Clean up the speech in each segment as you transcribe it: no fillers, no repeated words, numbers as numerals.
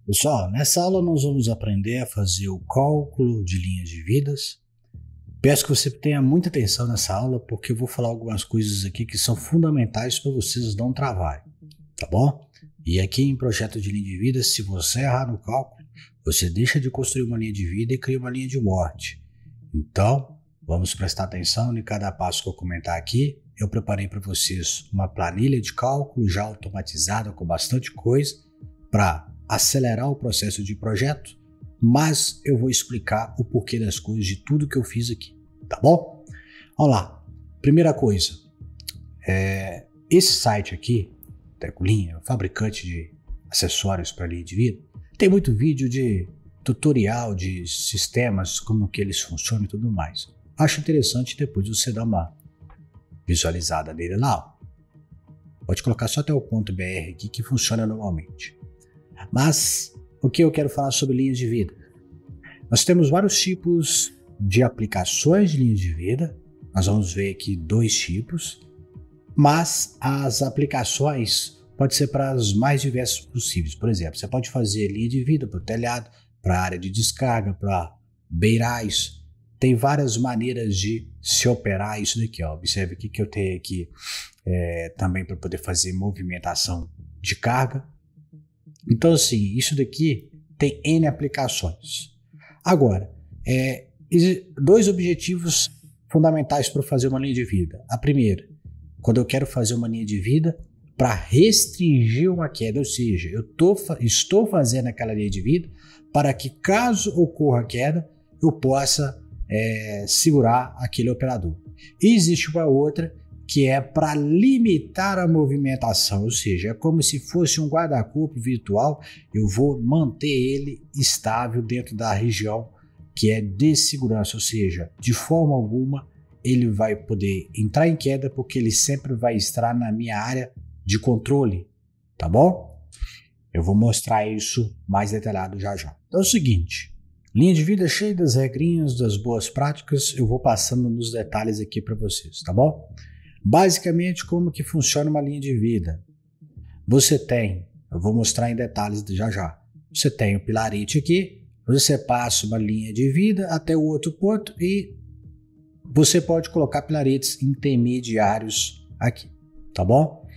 Pessoal, nessa aula nós vamos aprender a fazer o cálculo de linhas de vidas. Peço que você tenha muita atenção nessa aula, porque eu vou falar algumas coisas aqui que são fundamentais para vocês não travarem, tá bom? E aqui em projeto de linha de vida, se você errar no cálculo, você deixa de construir uma linha de vida e cria uma linha de morte. Então, vamos prestar atenção em cada passo que eu comentar aqui. Eu preparei para vocês uma planilha de cálculo já automatizada com bastante coisa para acelerar o processo de projeto, mas eu vou explicar o porquê das coisas de tudo que eu fiz aqui, tá bom? Vamos lá. Primeira coisa, esse site aqui, Tecolinha, fabricante de acessórios para linha de vida, tem muito vídeo de tutorial de sistemas, como que eles funcionam e tudo mais. Acho interessante depois você dar uma visualizada nele lá. Pode colocar só até o ponto .br aqui que funciona normalmente. Mas o que eu quero falar sobre linhas de vida? Nós temos vários tipos de aplicações de linhas de vida. Nós vamos ver aqui dois tipos, mas as aplicações podem ser para as mais diversas possíveis. Por exemplo, você pode fazer linha de vida para o telhado, para a área de descarga, para beirais. Tem várias maneiras de se operar isso daqui. Ó. Observe aqui que eu tenho aqui também para poder fazer movimentação de carga. Então, assim, isso daqui tem N aplicações. Agora, dois objetivos fundamentais para fazer uma linha de vida. A primeira, quando eu quero fazer uma linha de vida para restringir uma queda, ou seja, eu estou fazendo aquela linha de vida para que, caso ocorra queda, eu possa segurar aquele operador. E existe uma outra que é para limitar a movimentação, ou seja, é como se fosse um guarda-corpo virtual, eu vou manter ele estável dentro da região que é de segurança, ou seja, de forma alguma ele vai poder entrar em queda porque ele sempre vai estar na minha área de controle, tá bom? Eu vou mostrar isso mais detalhado já já. Então é o seguinte, linha de vida cheia das regrinhas, das boas práticas, eu vou passando nos detalhes aqui para vocês, tá bom? Basicamente, como que funciona uma linha de vida? Você tem, eu vou mostrar em detalhes já já, você tem o pilarete aqui, você passa uma linha de vida até o outro ponto e você pode colocar pilaretes intermediários aqui, tá bom?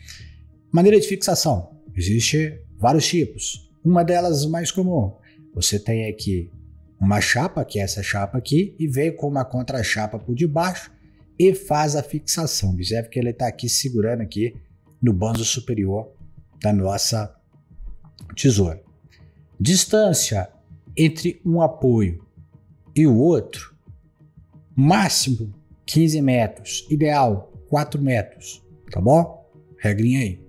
Maneira de fixação, existe vários tipos, uma delas mais comum, você tem aqui uma chapa, que é essa chapa aqui, e vem com uma contra-chapa por debaixo, e faz a fixação. Observe que ele está aqui segurando aqui no banzo superior da nossa tesoura. Distância entre um apoio e o outro, máximo 15 metros, ideal 4 metros, tá bom? Regrinha aí.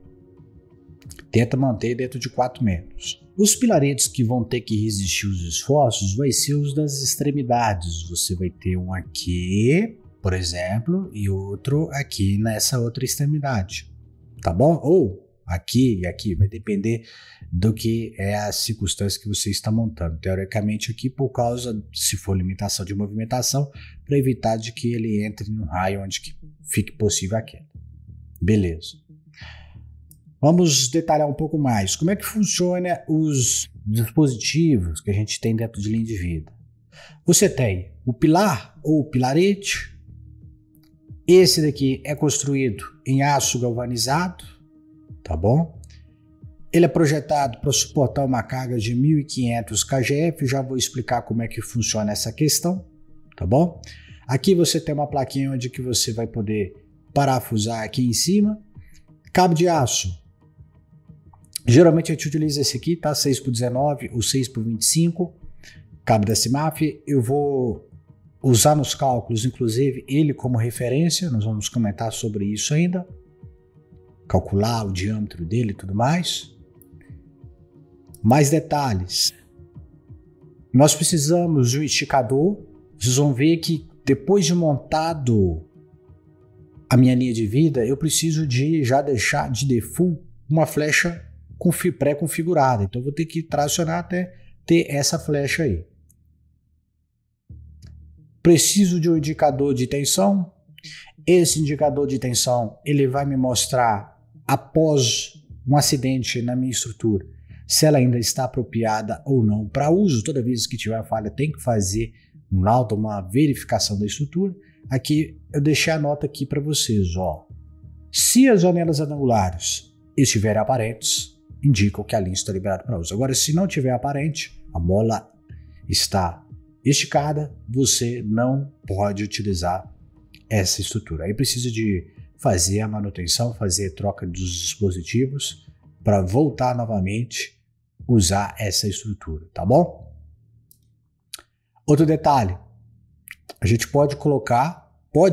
Tenta manter dentro de 4 metros. Os pilaretes que vão ter que resistir os esforços vai ser os das extremidades. Você vai ter um aqui, por exemplo, e outro aqui nessa outra extremidade, tá bom? Ou aqui e aqui, vai depender do que é a circunstância que você está montando. Teoricamente aqui por causa, se for limitação de movimentação, para evitar de que ele entre no raio onde que fique possível a queda. Beleza. Vamos detalhar um pouco mais. Como é que funciona os dispositivos que a gente tem dentro de linha de vida? Você tem o pilar ou o pilarete. Esse daqui é construído em aço galvanizado, tá bom? Ele é projetado para suportar uma carga de 1.500 kgf, já vou explicar como é que funciona essa questão, tá bom? Aqui você tem uma plaquinha onde que você vai poder parafusar aqui em cima. Cabo de aço, geralmente a gente utiliza esse aqui, tá? 6x19 ou 6x25, cabo da CIMAF, eu vou usar nos cálculos, inclusive, ele como referência, nós vamos comentar sobre isso ainda, calcular o diâmetro dele e tudo mais. Mais detalhes, nós precisamos de um esticador, vocês vão ver que depois de montado a minha linha de vida, eu preciso de já deixar de default uma flecha pré-configurada, então eu vou ter que tracionar até ter essa flecha aí. Preciso de um indicador de tensão. Esse indicador de tensão ele vai me mostrar, após um acidente na minha estrutura, se ela ainda está apropriada ou não para uso. Toda vez que tiver falha, tem que fazer um laudo, uma verificação da estrutura. Aqui eu deixei a nota aqui para vocês, ó. Se as janelas angulares estiverem aparentes, indicam que a linha está liberada para uso. Agora, se não tiver aparente, a mola está esticada, você não pode utilizar essa estrutura. Aí precisa de fazer a manutenção, fazer a troca dos dispositivos para voltar novamente usar essa estrutura, tá bom? Outro detalhe, a gente pode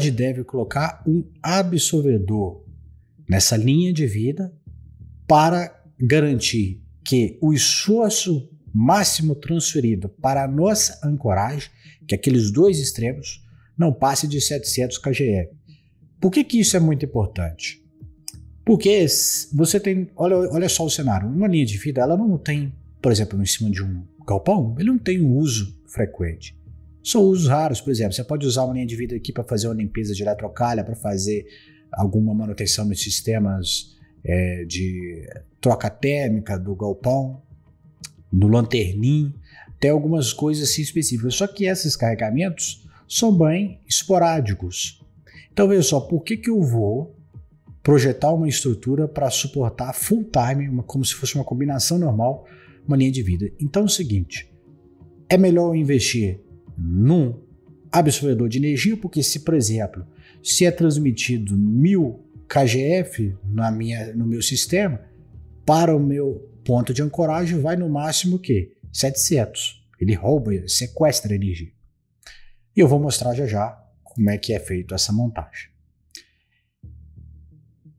e deve colocar um absorvedor nessa linha de vida para garantir que o esforço máximo transferido para a nossa ancoragem, que aqueles dois extremos, não passe de 700 kgf. Por que isso é muito importante? Porque você tem, olha só o cenário, uma linha de vida, ela não tem, por exemplo, em cima de um galpão, ele não tem um uso frequente. São usos raros, por exemplo, você pode usar uma linha de vida aqui para fazer uma limpeza de eletrocalha, para fazer alguma manutenção nos sistemas de troca térmica do galpão, no lanterninho, tem algumas coisas assim específicas. Só que esses carregamentos são bem esporádicos. Então veja só, por que eu vou projetar uma estrutura para suportar full time, como se fosse uma combinação normal, uma linha de vida? Então é o seguinte, é melhor investir num absorvedor de energia, porque se, por exemplo, se é transmitido 1000 kgf no meu sistema, para o meu ponto de ancoragem vai no máximo o quê? 700. Ele rouba, sequestra energia. E eu vou mostrar já como é que é feito essa montagem.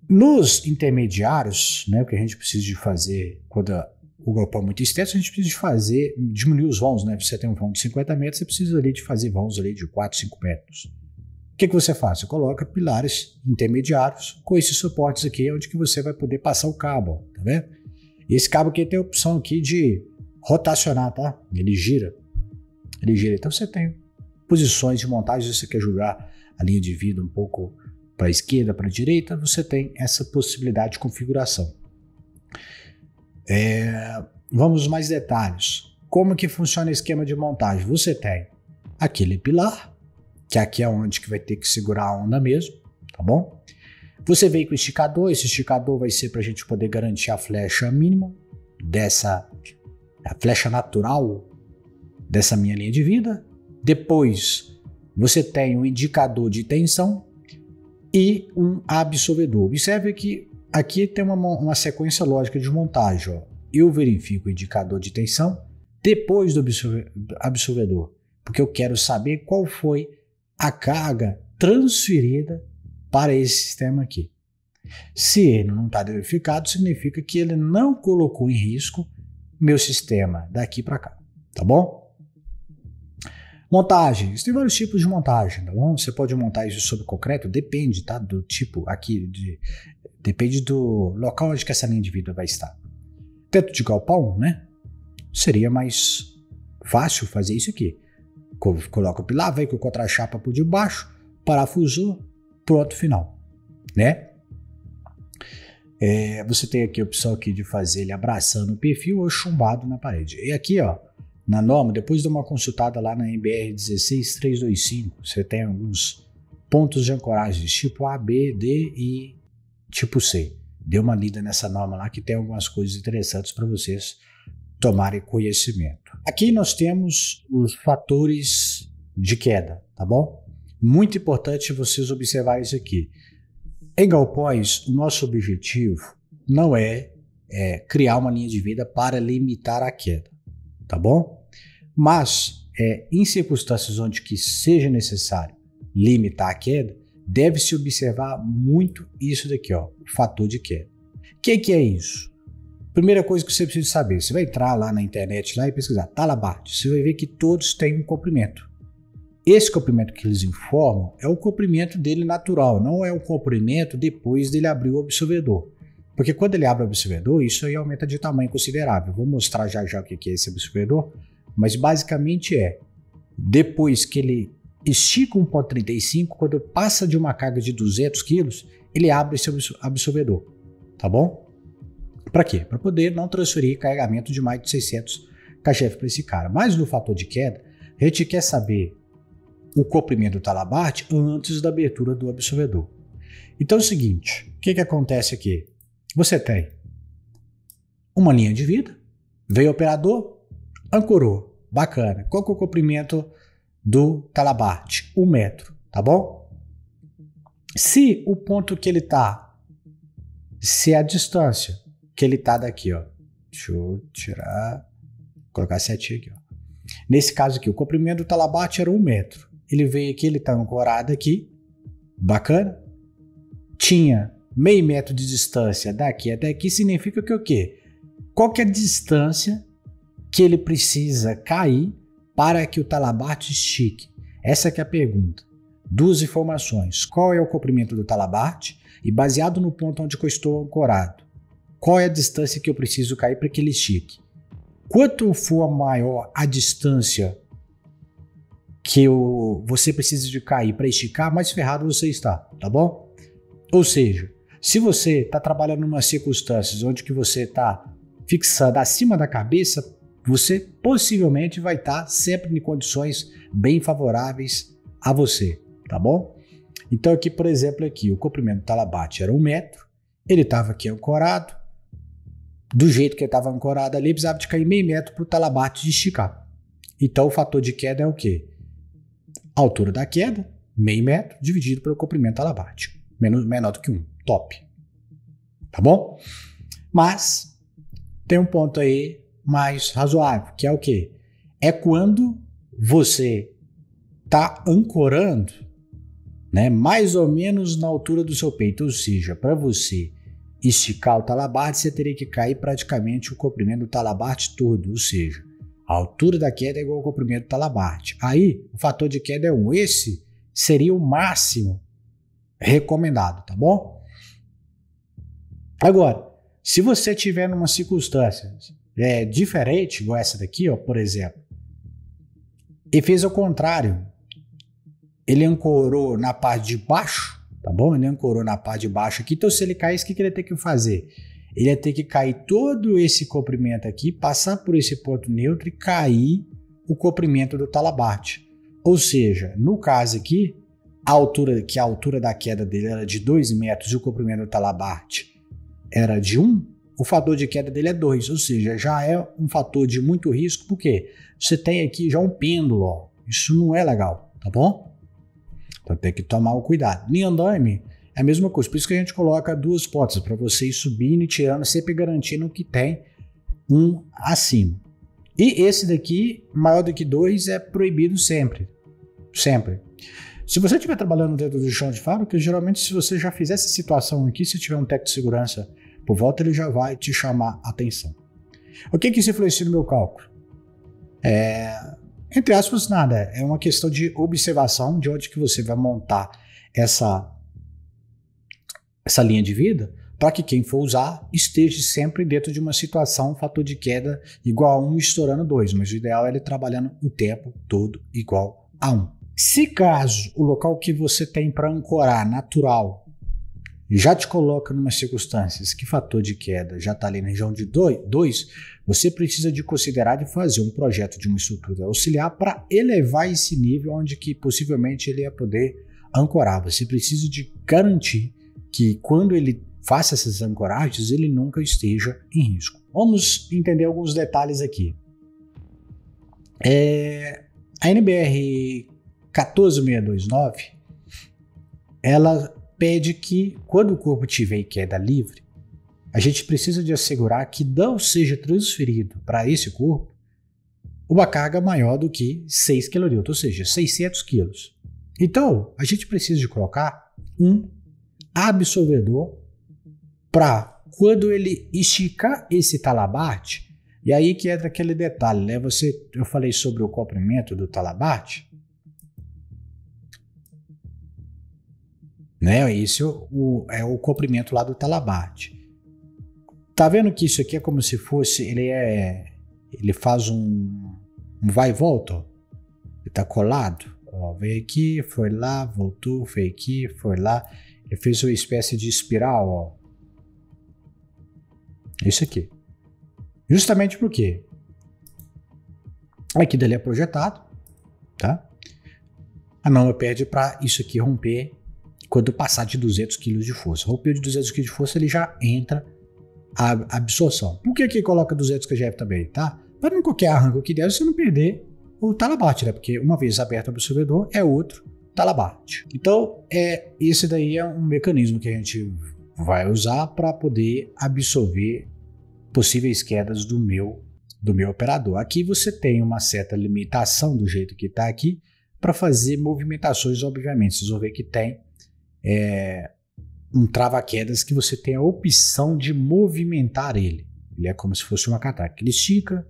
Nos intermediários, né, o que a gente precisa de fazer quando o galpão é muito extenso, a gente precisa de diminuir os vãos, né? Se você tem um vão de 50 metros, você precisa ali de fazer vãos ali de 4, 5 metros. O que você faz? Você coloca pilares intermediários com esses suportes aqui, onde que você vai poder passar o cabo, tá vendo? E esse cabo aqui tem a opção aqui de rotacionar, tá? Ele gira. Então você tem posições de montagem, se você quer jogar a linha de vida um pouco para a esquerda, para a direita, você tem essa possibilidade de configuração. Vamos mais detalhes. Como que funciona o esquema de montagem? Você tem aquele pilar, que aqui é onde que vai ter que segurar a onda mesmo, tá bom? Você vem com o esticador, esse esticador vai ser para a gente poder garantir a flecha mínima a flecha natural dessa minha linha de vida. Depois você tem um indicador de tensão e um absorvedor. Observe que aqui tem uma sequência lógica de montagem. Ó. Eu verifico o indicador de tensão depois do absorvedor, porque eu quero saber qual foi a carga transferida para esse sistema aqui. Se ele não está verificado, significa que ele não colocou em risco meu sistema daqui para cá, tá bom? Montagem, tem vários tipos de montagem, tá bom? Você pode montar isso sobre concreto, depende, tá? Do tipo aqui, depende do local onde que essa linha de vida vai estar. Teto de galpão, né? Seria mais fácil fazer isso aqui. Coloca o pilar, vem com o contra-chapa por debaixo, parafusou, pronto, final, né? Você tem aqui a opção aqui de fazer ele abraçando o perfil ou chumbado na parede. E aqui, ó, na norma, depois de uma consultada lá na NBR 16325, você tem alguns pontos de ancoragem, tipo A, B, D e tipo C. Dê uma lida nessa norma lá que tem algumas coisas interessantes para vocês tomarem conhecimento. Aqui nós temos os fatores de queda, tá bom? Muito importante vocês observarem isso aqui. Em galpões, o nosso objetivo não é criar uma linha de vida para limitar a queda, tá bom? Mas, em circunstâncias onde que seja necessário limitar a queda, deve-se observar muito isso daqui, ó, o fator de queda. O que é isso? Primeira coisa que você precisa saber, você vai entrar lá na internet lá e pesquisar Talabart, você vai ver que todos têm um comprimento. Esse comprimento que eles informam é o comprimento dele natural, não é o comprimento depois dele abrir o absorvedor. Porque quando ele abre o absorvedor, isso aí aumenta de tamanho considerável. Vou mostrar já o que é esse absorvedor, mas basicamente depois que ele estica 1,35, quando passa de uma carga de 200 kg, ele abre esse absorvedor, tá bom? Para quê? Para poder não transferir carregamento de mais de 600 kHz para esse cara. Mas no fator de queda, a gente quer saber o comprimento do talabarte antes da abertura do absorvedor. Então é o seguinte, o que acontece aqui? Você tem uma linha de vida, veio o operador, ancorou, bacana. Qual que é o comprimento do talabarte? 1 metro, tá bom? Se o ponto que ele está, se a distância que ele está daqui, ó, deixa eu tirar, colocar setinha aqui, ó. Nesse caso aqui, o comprimento do talabarte era 1 metro. Ele veio aqui, ele está ancorado aqui, bacana. Tinha meio metro de distância daqui até aqui, significa que o quê? Qual que é a distância que ele precisa cair para que o talabarte estique? Essa que é a pergunta. Duas informações. Qual é o comprimento do talabarte? E baseado no ponto onde eu estou ancorado, qual é a distância que eu preciso cair para que ele estique? Quanto for maior a distância que você precisa de cair para esticar, mais ferrado você está, tá bom? Ou seja, se você está trabalhando em umas circunstâncias onde que você está fixando acima da cabeça, você possivelmente vai estar sempre em condições bem favoráveis a você, tá bom? Então aqui, por exemplo, aqui, o comprimento do talabarte era 1 metro, ele estava aqui ancorado, do jeito que ele estava ancorado ali, precisava de cair meio metro para o talabarte esticar. Então o fator de queda é o quê? A altura da queda, meio metro, dividido pelo comprimento do talabarte. Menor do que 1. Top. Tá bom? Mas tem um ponto aí mais razoável, que é o quê? É quando você está ancorando, né, mais ou menos na altura do seu peito. Ou seja, para você esticar o talabarte, você teria que cair praticamente o comprimento do talabarte todo. Ou seja, a altura da queda é igual ao comprimento do talabarte. Aí, o fator de queda é 1. Esse seria o máximo recomendado, tá bom? Agora, se você tiver numa circunstância diferente, igual essa daqui, ó, por exemplo, e fez ao contrário, ele ancorou na parte de baixo, tá bom? Ele ancorou na parte de baixo aqui, então se ele caísse, o que ele ia ter que fazer? Ele ia ter que cair todo esse comprimento aqui, passar por esse ponto neutro e cair o comprimento do talabarte. Ou seja, no caso aqui, a altura da queda dele era de 2 metros e o comprimento do talabarte era de 1, o fator de queda dele é 2, ou seja, já é um fator de muito risco, porque você tem aqui já um pêndulo, ó. Isso não é legal, tá bom? Então tem que tomar o cuidado. Em andaime é a mesma coisa, por isso que a gente coloca duas portas, para você ir subindo e tirando, sempre garantindo que tem um acima. E esse daqui, maior do que 2, é proibido sempre, sempre. Se você estiver trabalhando dentro do chão de fábrica, geralmente se você já fizer essa situação aqui, se tiver um técnico de segurança por volta, ele já vai te chamar a atenção. O que isso influencia no meu cálculo? Entre aspas, nada. É uma questão de observação de onde que você vai montar essa linha de vida, para que quem for usar esteja sempre dentro de uma situação, fator de queda igual a 1 estourando 2, mas o ideal é ele trabalhando o tempo todo igual a 1. Se caso o local que você tem para ancorar natural já te coloca numa circunstâncias que fator de queda já está ali na região de 2, você precisa de considerar de fazer um projeto de uma estrutura auxiliar para elevar esse nível onde que possivelmente ele ia poder ancorar. Você precisa de garantir que quando ele faça essas ancoragens, ele nunca esteja em risco. Vamos entender alguns detalhes aqui. A NBR 14629, ela pede que, quando o corpo tiver em queda livre, a gente precisa de assegurar que não seja transferido para esse corpo uma carga maior do que 6 kN, ou seja, 600 kg. Então, a gente precisa de colocar um absorvedor para, quando ele esticar esse talabarte, e aí que entra aquele detalhe, né? Eu falei sobre o comprimento do talabarte, né? Esse é o comprimento lá do talabarte. Tá vendo que isso aqui é como se fosse, ele faz um vai e volta, ó. Ele tá colado, ó, veio aqui, foi lá, voltou, veio aqui, foi lá, ele fez uma espécie de espiral, ó. Isso aqui. Justamente porque aqui dali é projetado, tá? A norma pede para isso aqui romper quando passar de 200 kg de força. Rompeu de 200 kg de força, ele já entra a absorção. Por que aqui coloca 200 kgf também, tá? Para não qualquer arranco que der, você não perder o talabarte, né? Porque uma vez aberto o absorvedor, é outro talabarte. Então, esse daí é um mecanismo que a gente vai usar para poder absorver possíveis quedas do meu operador. Aqui você tem uma certa limitação do jeito que está aqui para fazer movimentações, obviamente. Vocês vão ver que tem um trava-quedas que você tem a opção de movimentar ele. Ele é como se fosse uma catraca. Ele estica,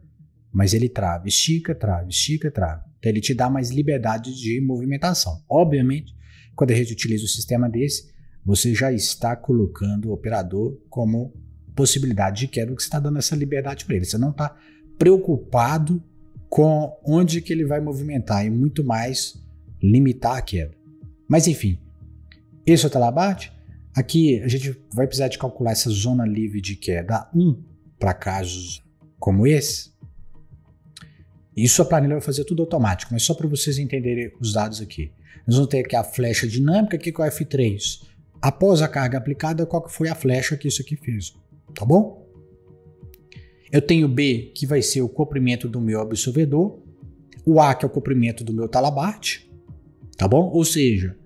mas ele trava, estica, trava, estica, trava. Então ele te dá mais liberdade de movimentação. Obviamente, quando a gente utiliza um sistema desse, você já está colocando o operador como possibilidade de queda, que você está dando essa liberdade para ele. Você não está preocupado com onde que ele vai movimentar e muito mais limitar a queda. Mas enfim, esse é o talabarte. Aqui a gente vai precisar de calcular essa zona livre de queda 1 para casos como esse. Isso a planilha vai fazer tudo automático, mas só para vocês entenderem os dados aqui. Nós vamos ter aqui a flecha dinâmica, aqui com a F3. Após a carga aplicada, qual que foi a flecha que isso aqui fez? Tá bom? Eu tenho B, que vai ser o comprimento do meu absorvedor. O A, que é o comprimento do meu talabarte. Tá bom? Ou seja,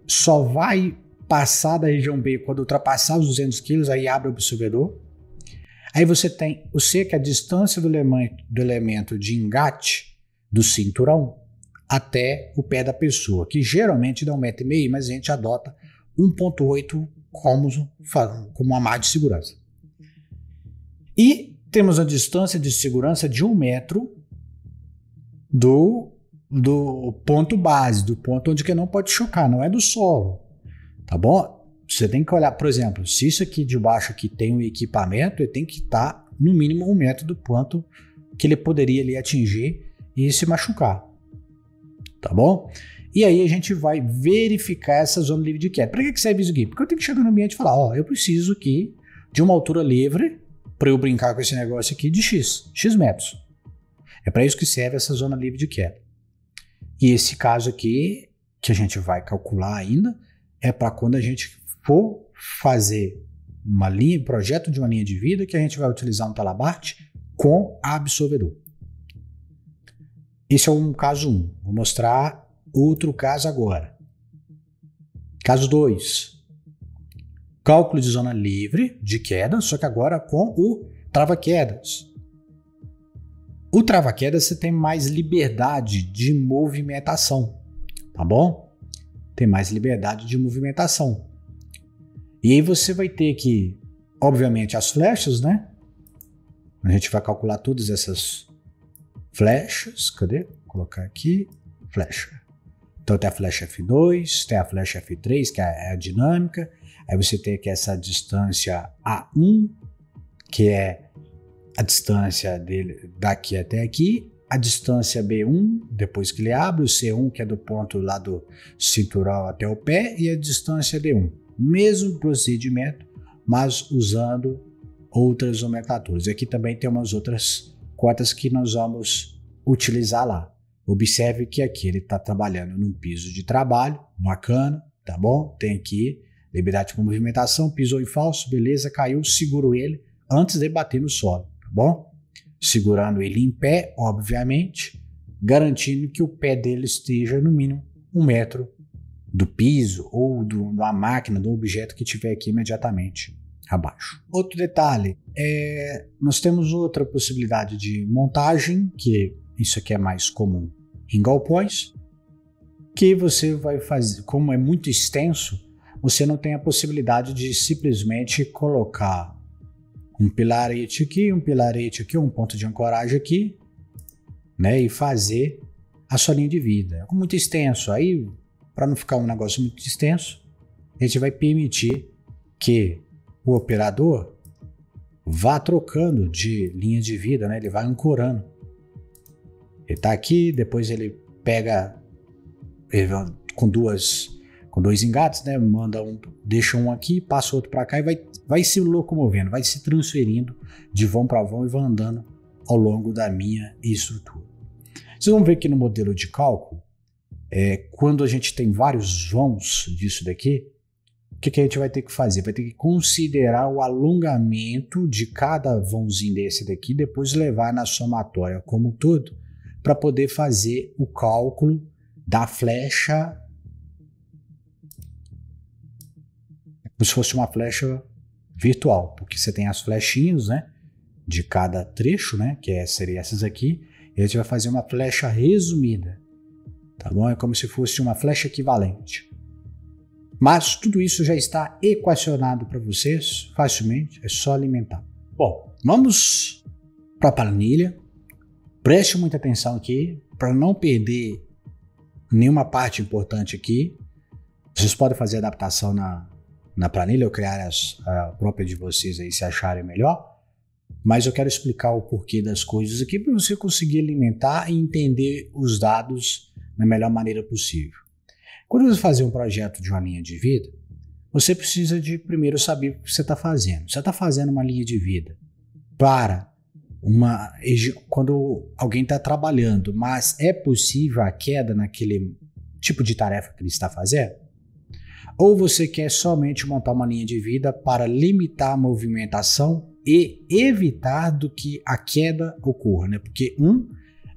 só vai passar da região B quando ultrapassar os 200 kg, aí abre o absorvedor. Aí você tem o C, que é a distância do elemento de engate do cinturão até o pé da pessoa, que geralmente dá 1,5 m, mas a gente adota 1,8 como uma margem de segurança. E temos a distância de segurança de 1 metro do ponto base, do ponto onde que não pode chocar, não é do solo, tá bom? Você tem que olhar, por exemplo, se isso aqui de baixo aqui tem um equipamento, ele tem que estar no mínimo 1 metro do ponto que ele poderia ali atingir e se machucar, tá bom? E aí a gente vai verificar essa zona livre de queda. Para que serve isso aqui? Porque eu tenho que chegar no ambiente e falar, ó, eu preciso aqui de uma altura livre para eu brincar com esse negócio aqui de X metros. É para isso que serve essa zona livre de queda. E esse caso aqui, que a gente vai calcular ainda, é para quando a gente for fazer projeto de uma linha de vida, que a gente vai utilizar um talabarte com absorvedor. Esse é um caso 1. Vou mostrar outro caso agora. Caso 2. Cálculo de zona livre de queda, só que agora com o trava-quedas. O trava-quedas você tem mais liberdade de movimentação, tá bom? Tem mais liberdade de movimentação. E aí você vai ter que, obviamente, as flechas, né? A gente vai calcular todas essas flechas. Cadê? Vou colocar aqui, flecha. Então tem a flecha F2, tem a flecha F3, que é a dinâmica. Aí você tem aqui essa distância A1, que é a distância dele daqui até aqui. A distância B1, depois que ele abre, o C1, que é do ponto lá do cinturão até o pé, e a distância D1. Mesmo procedimento, mas usando outras nomenclaturas. Aqui também tem umas outras cotas que nós vamos utilizar lá. Observe que aqui ele está trabalhando num piso de trabalho, bacana, tá bom? Tem aqui liberdade de movimentação, pisou em falso, beleza, caiu, seguro ele antes de bater no solo, tá bom? Segurando ele em pé, obviamente, garantindo que o pé dele esteja no mínimo 1 metro do piso ou da máquina, do objeto que tiver aqui imediatamente abaixo. Outro detalhe, nós temos outra possibilidade de montagem, que isso aqui é mais comum em galpões, que você vai fazer, como é muito extenso, você não tem a possibilidade de simplesmente colocar um pilarete aqui, um ponto de ancoragem aqui, né, e fazer a sua linha de vida. É muito extenso, aí para não ficar um negócio muito extenso, a gente vai permitir que o operador vá trocando de linha de vida, né? Ele vai ancorando. Ele está aqui, depois ele pega com com 2 engates, né? Manda um, deixa um aqui, passa outro para cá e vai se locomovendo, vai se transferindo de vão para vão e vai andando ao longo da minha estrutura. Vocês vão ver que no modelo de cálculo, quando a gente tem vários vãos disso daqui, o que a gente vai ter que fazer? Vai ter que considerar o alongamento de cada vãozinho desse daqui, depois levar na somatória como um todo, para poder fazer o cálculo da flecha, como se fosse uma flecha virtual, porque você tem as flechinhas, né, de cada trecho, né, que seria essas aqui, e a gente vai fazer uma flecha resumida, tá bom? É como se fosse uma flecha equivalente. Mas tudo isso já está equacionado para vocês facilmente, é só alimentar. Bom, vamos para a planilha. Preste muita atenção aqui para não perder nenhuma parte importante aqui. Vocês podem fazer adaptação na planilha ou criar a própria de vocês aí se acharem melhor. Mas eu quero explicar o porquê das coisas aqui para você conseguir alimentar e entender os dados da melhor maneira possível. Quando você fazer um projeto de uma linha de vida, você precisa de primeiro saber o que você está fazendo. Você está fazendo uma linha de vida para quando alguém está trabalhando, mas é possível a queda naquele tipo de tarefa que ele está fazendo? Ou você quer somente montar uma linha de vida para limitar a movimentação e evitar do que a queda ocorra, né? Porque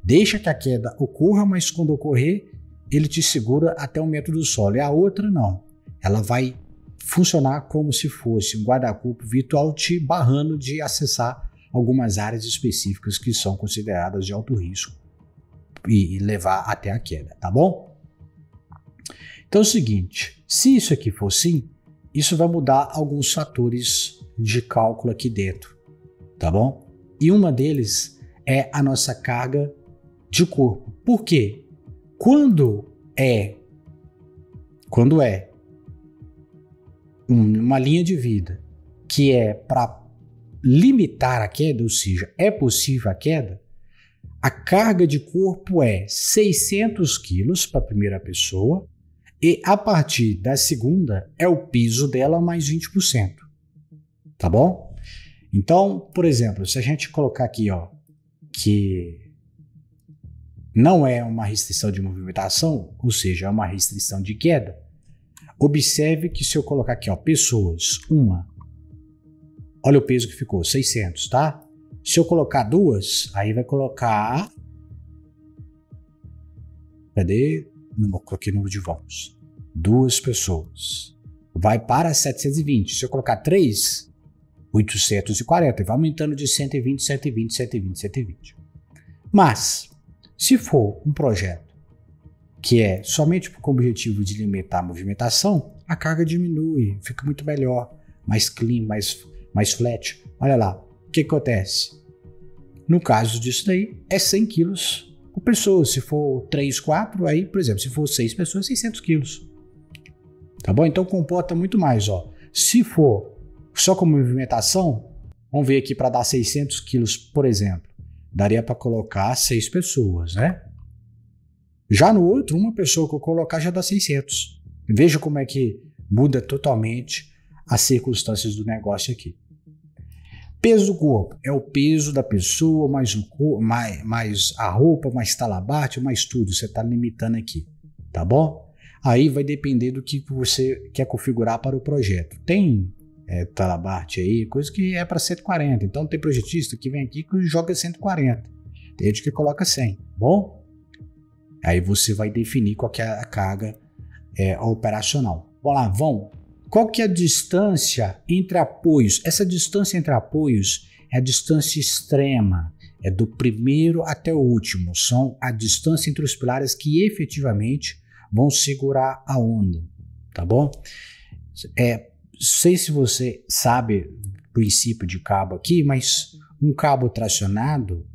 deixa que a queda ocorra, mas quando ocorrer, ele te segura até o metro do solo. E a outra não. Ela vai funcionar como se fosse um guarda-corpo virtual te barrando de acessar algumas áreas específicas que são consideradas de alto risco e levar até a queda, tá bom? Então é o seguinte, se isso aqui for sim, isso vai mudar alguns fatores de cálculo aqui dentro, tá bom? E uma deles é a nossa carga de corpo. Por quê? Quando é uma linha de vida que é para limitar a queda, ou seja, é possível a queda, a carga de corpo é 600 quilos para a primeira pessoa e a partir da segunda é o peso dela mais 20%, tá bom? Então, por exemplo, se a gente colocar aqui, ó, que não é uma restrição de movimentação, ou seja, é uma restrição de queda, observe que se eu colocar aqui, ó, pessoas, olha o peso que ficou, 600, tá? Se eu colocar 2, aí vai colocar... Cadê? Não coloquei número de vãos. 2 pessoas. Vai para 720. Se eu colocar 3, 840. Vai aumentando de 120, 120, 120, 120. Mas, se for um projeto que é somente com o objetivo de limitar a movimentação, a carga diminui, fica muito melhor, mais clean, mais flat. Olha lá, o que acontece? No caso disso daí, é 100 quilos por pessoa. Se for 3, 4, aí, por exemplo, se for 6 pessoas, 600 quilos. Tá bom? Então comporta muito mais, ó. Se for só com movimentação, vamos ver aqui para dar 600 quilos, por exemplo. Daria para colocar 6 pessoas, né? Já no outro, uma pessoa que eu colocar já dá 600. Veja como é que muda totalmente as circunstâncias do negócio aqui. Peso do corpo é o peso da pessoa, mais a roupa, mais talabarte, mais tudo. Você está limitando aqui, tá bom? Aí vai depender do que você quer configurar para o projeto. Tem talabarte aí, coisa que é para 140. Então tem projetista que vem aqui que joga 140. Tem gente que coloca 100, bom? Aí você vai definir qual que é a carga operacional. Vamos lá, qual que é a distância entre apoios? Essa distância entre apoios é a distância extrema, é do primeiro até o último. São a distância entre os pilares que efetivamente vão segurar a onda, tá bom? Sei se você sabe o princípio de cabo aqui, mas um cabo tracionado,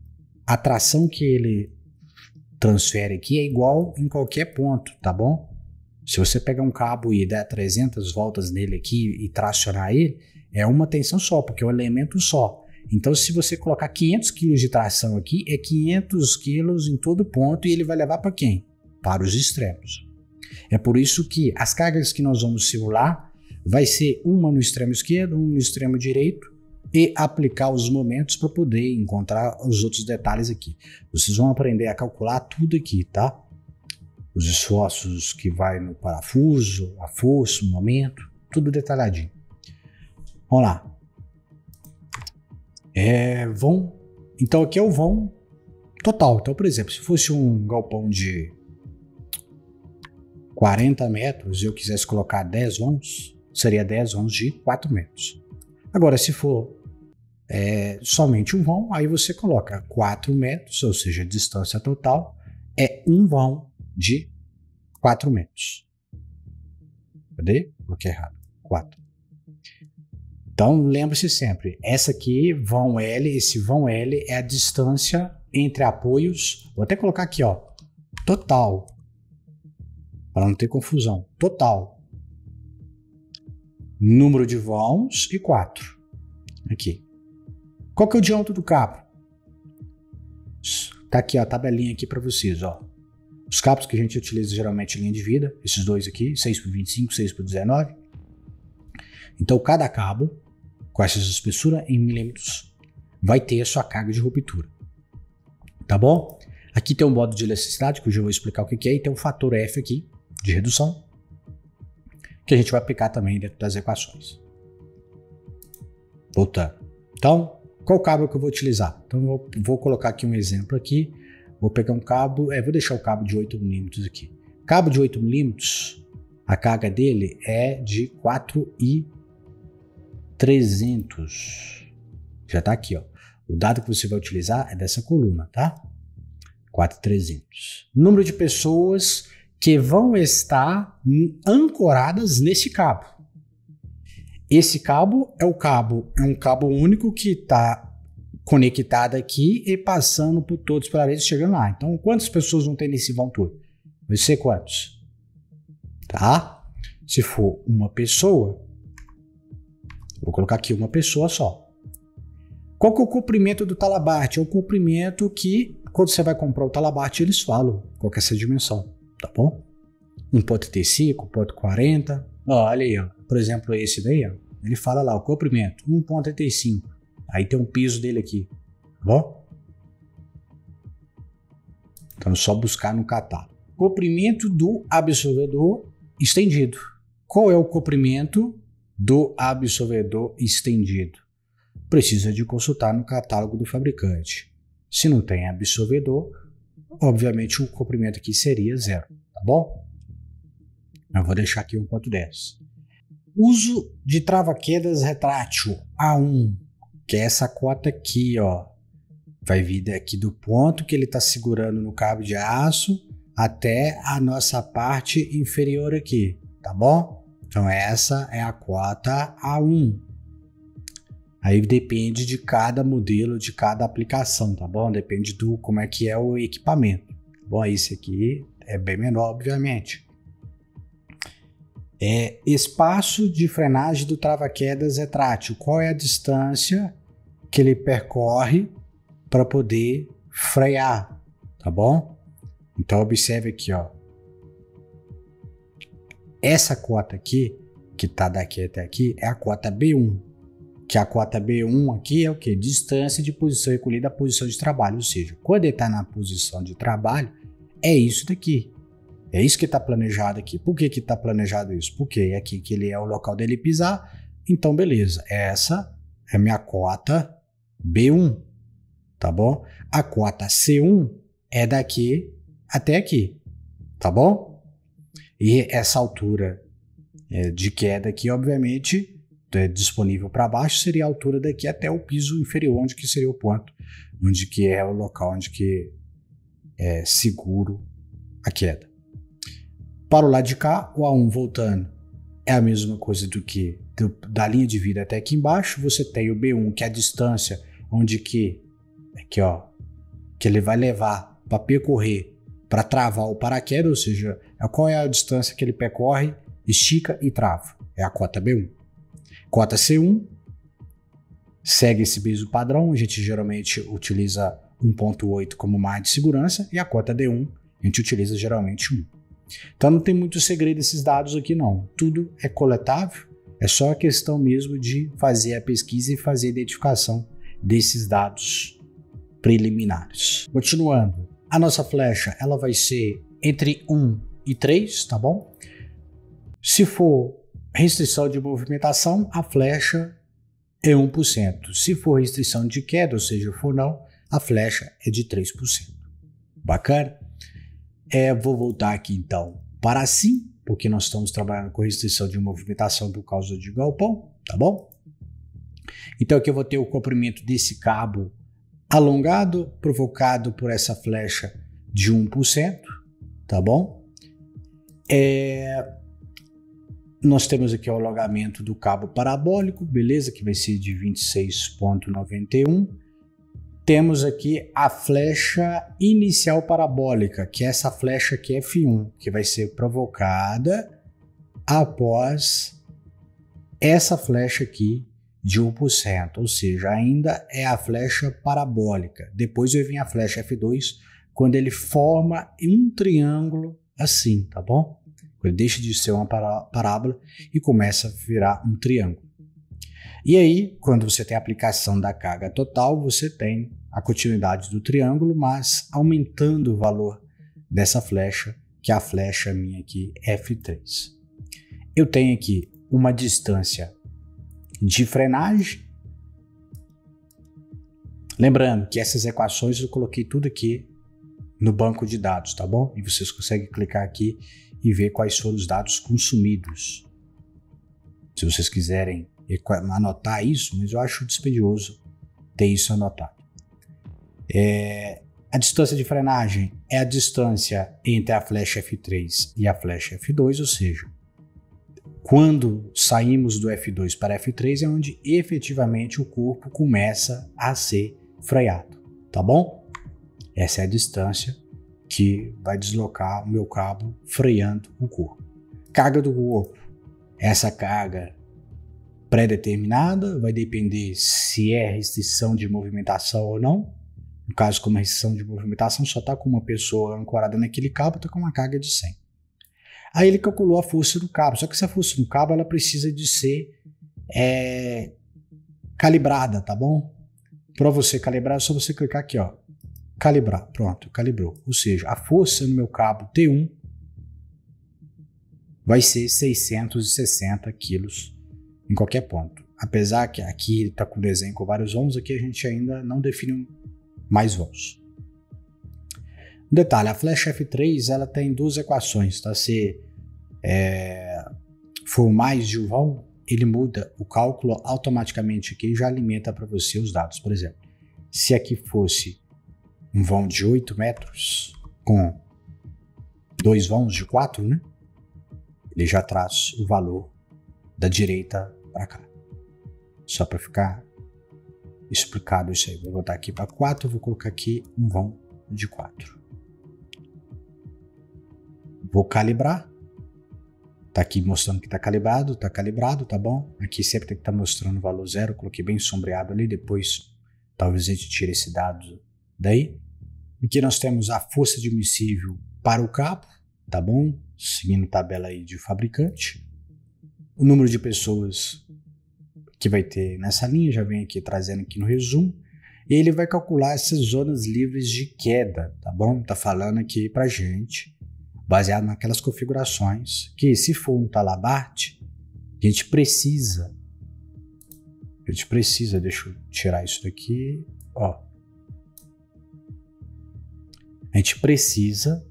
a tração que ele transfere aqui é igual em qualquer ponto, tá bom? Se você pegar um cabo e der 300 voltas nele aqui e tracionar ele, é uma tensão só, porque é um elemento só. Então, se você colocar 500 kg de tração aqui, é 500 kg em todo ponto e ele vai levar para quem? Para os extremos. É por isso que as cargas que nós vamos simular vai ser uma no extremo esquerdo, uma no extremo direito e aplicar os momentos para poder encontrar os outros detalhes aqui. Vocês vão aprender a calcular tudo aqui, tá? Os esforços que vai no parafuso, a força, o momento, tudo detalhadinho. Vamos lá. Vão. Então aqui é o vão total. Então, por exemplo, se fosse um galpão de 40 metros e eu quisesse colocar 10 vãos, seria 10 vãos de 4 metros. Agora, se for somente um vão, aí você coloca 4 metros, ou seja, a distância total é um vão de 4 metros. Cadê? Coloquei errado. 4. Então, lembre-se sempre, essa aqui, vão L, esse vão L é a distância entre apoios. Vou até colocar aqui, ó, total, para não ter confusão. Total. Número de vãos e 4. Aqui. Qual que é o diâmetro do cabo? Tá aqui, ó, a tabelinha aqui para vocês, ó. Os cabos que a gente utiliza geralmente em linha de vida, esses dois aqui, 6 por 25, 6 por 19. Então, cada cabo, com essa espessura em milímetros, vai ter a sua carga de ruptura. Tá bom? Aqui tem um modo de elasticidade, que eu já vou explicar o que é, e tem um fator F aqui, de redução, que a gente vai aplicar também dentro das equações. Voltando. Então, qual cabo que eu vou utilizar? Então, eu vou colocar aqui um exemplo aqui. Vou pegar um cabo, vou deixar o cabo de 8 mm aqui. Cabo de 8 mm, a carga dele é de 4.300. Já tá aqui, ó. O dado que você vai utilizar é dessa coluna, tá? 4.300. Número de pessoas que vão estar ancoradas nesse cabo. Esse cabo é um cabo único que está conectado aqui e passando por todos para eles chegando lá. Então, quantas pessoas vão ter nesse vão todo? Vai ser quantos? Tá? Se for uma pessoa, vou colocar aqui uma pessoa só. Qual que é o comprimento do talabarte? É o comprimento que, quando você vai comprar o talabarte, eles falam qual que é essa dimensão, tá bom? 1.35, 1.40. Olha aí, ó. Por exemplo, esse daí, ó, ele fala lá, o comprimento, 1.35. Aí tem um piso dele aqui, tá bom? Então é só buscar no catálogo. Comprimento do absorvedor estendido. Qual é o comprimento do absorvedor estendido? Precisa de consultar no catálogo do fabricante. Se não tem absorvedor, obviamente o comprimento aqui seria 0, tá bom? Eu vou deixar aqui 1.10. Uso de trava-quedas retrátil A1, que é essa cota aqui, ó. Vai vir daqui do ponto que ele está segurando no cabo de aço até a nossa parte inferior aqui, tá bom? Então essa é a cota A1. Aí depende de cada modelo, de cada aplicação, tá bom? Depende do como é que é o equipamento. Bom, esse aqui é bem menor, obviamente. Espaço de frenagem do trava-quedas retrátil. Qual é a distância que ele percorre para poder frear, tá bom? Então observe aqui, ó. Essa cota aqui, que tá daqui até aqui, é a cota B1. Que a cota B1 aqui é o que? Distância de posição recolhida à posição de trabalho. Ou seja, quando ele está na posição de trabalho, é isso daqui. É isso que está planejado aqui. Por que está planejado isso? Porque é aqui que ele é o local dele pisar. Então, beleza. Essa é minha cota B1. Tá bom? A cota C1 é daqui até aqui. Tá bom? E essa altura de queda aqui, obviamente, disponível para baixo, seria a altura daqui até o piso inferior, onde que seria o ponto, onde que é o local onde que é seguro a queda. Para o lado de cá, o A1 voltando é a mesma coisa do que da linha de vida até aqui embaixo. Você tem o B1, que é a distância onde que aqui, ó, que ele vai levar para percorrer para travar o paraquedas, ou seja, qual é a distância que ele percorre, estica e trava. É a cota B1. Cota C1 segue esse mesmo padrão, a gente geralmente utiliza 1.8 como margem de segurança, e a cota D1 a gente utiliza geralmente 1. Então não tem muito segredo esses dados aqui não. Tudo é coletável, é só a questão mesmo de fazer a pesquisa e fazer a identificação desses dados preliminares. Continuando, a nossa flecha ela vai ser entre 1 e 3, tá bom? Se for restrição de movimentação, a flecha é 1%. Se for restrição de queda, ou seja, for não, a flecha é de 3%. Bacana? Vou voltar aqui então para sim, porque nós estamos trabalhando com restrição de movimentação por causa de galpão, tá bom? Então aqui eu vou ter o comprimento desse cabo alongado, provocado por essa flecha de 1%, tá bom? Nós temos aqui o alongamento do cabo parabólico, beleza? Que vai ser de 26,91. Temos aqui a flecha inicial parabólica, que é essa flecha aqui F1, que vai ser provocada após essa flecha aqui de 1%, ou seja, ainda é a flecha parabólica. Depois vai vir a flecha F2, quando ele forma um triângulo assim, tá bom? Ele deixa de ser uma parábola e começa a virar um triângulo. E aí, quando você tem a aplicação da carga total, você tem a continuidade do triângulo, mas aumentando o valor dessa flecha, que é a flecha minha aqui, F3. Eu tenho aqui uma distância de frenagem. Lembrando que essas equações eu coloquei tudo aqui no banco de dados, tá bom? E vocês conseguem clicar aqui e ver quais foram os dados consumidos. Se vocês quiserem anotar isso, mas eu acho dispendioso ter isso anotado. A distância de frenagem é a distância entre a flecha F3 e a flecha F2, ou seja, quando saímos do F2 para F3 é onde efetivamente o corpo começa a ser freado, tá bom? Essa é a distância que vai deslocar o meu cabo freando o corpo. Carga do corpo. Essa carga pré-determinada vai depender se é restrição de movimentação ou não. No caso, como a restrição de movimentação só está com uma pessoa ancorada naquele cabo, está com uma carga de 100. Aí ele calculou a força do cabo, só que essa força do cabo ela precisa de ser calibrada, tá bom? Para você calibrar é só você clicar aqui, ó, calibrar, pronto, calibrou. Ou seja, a força no meu cabo T1 vai ser 660 quilos em qualquer ponto. Apesar que aqui está com desenho com vários ohms, aqui a gente ainda não define mais volts. Um detalhe, a flecha F3 ela tem duas equações, tá? Se for mais de um vão, ele muda o cálculo automaticamente aqui e já alimenta para você os dados. Por exemplo, se aqui fosse um vão de 8 metros com 2 vãos de 4, né? Ele já traz o valor da direita para cá. Só para ficar explicado isso aí. Vou botar aqui para 4, vou colocar aqui um vão de 4. Vou calibrar. Tá aqui mostrando que tá calibrado, tá bom? Aqui sempre tem que estar mostrando o valor 0, coloquei bem sombreado ali, depois talvez a gente tire esse dado daí. Aqui nós temos a força admissível para o cabo, tá bom? Seguindo tabela aí de fabricante. O número de pessoas que vai ter nessa linha, já vem aqui trazendo aqui no resumo. E ele vai calcular essas zonas livres de queda, tá bom? Tá falando aqui pra gente, baseado naquelas configurações, que se for um talabarte, a gente precisa, deixa eu tirar isso daqui, ó. A gente precisa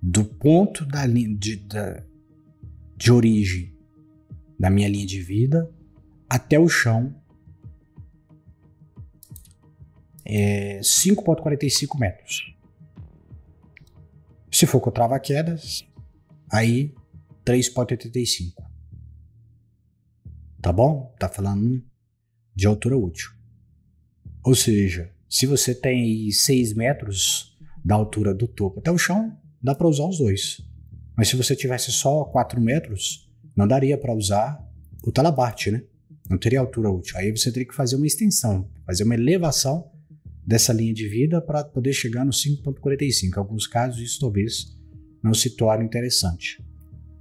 do ponto da linha de origem da minha linha de vida até o chão 5,45 metros. Se for com trava-quedas, aí 3,85. Tá bom? Tá falando de altura útil. Ou seja, se você tem aí 6 metros da altura do topo até o chão, dá para usar os dois. Mas se você tivesse só 4 metros, não daria para usar o talabarte, né? Não teria altura útil. Aí você teria que fazer uma extensão, fazer uma elevação dessa linha de vida para poder chegar no 5,45. Em alguns casos isso talvez não se torna interessante,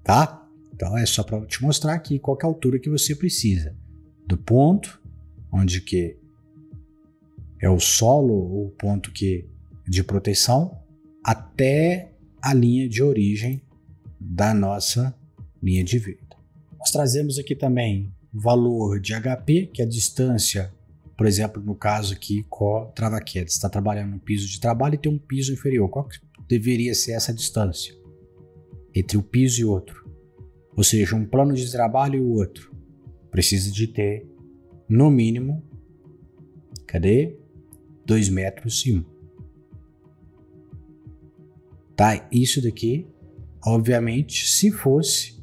tá? Então é só para te mostrar aqui qual que é a altura que você precisa, do ponto onde que é o solo ou o ponto que de proteção até a linha de origem da nossa linha de vida. Nós trazemos aqui também o valor de HP, que é a distância, por exemplo, no caso aqui com trava-queda. Você está trabalhando no piso de trabalho e tem um piso inferior. Qual que deveria ser essa distância entre o piso e outro? Ou seja, um plano de trabalho e o outro. Precisa de ter, no mínimo, 2 metros e 1. Tá? Isso daqui, obviamente, se fosse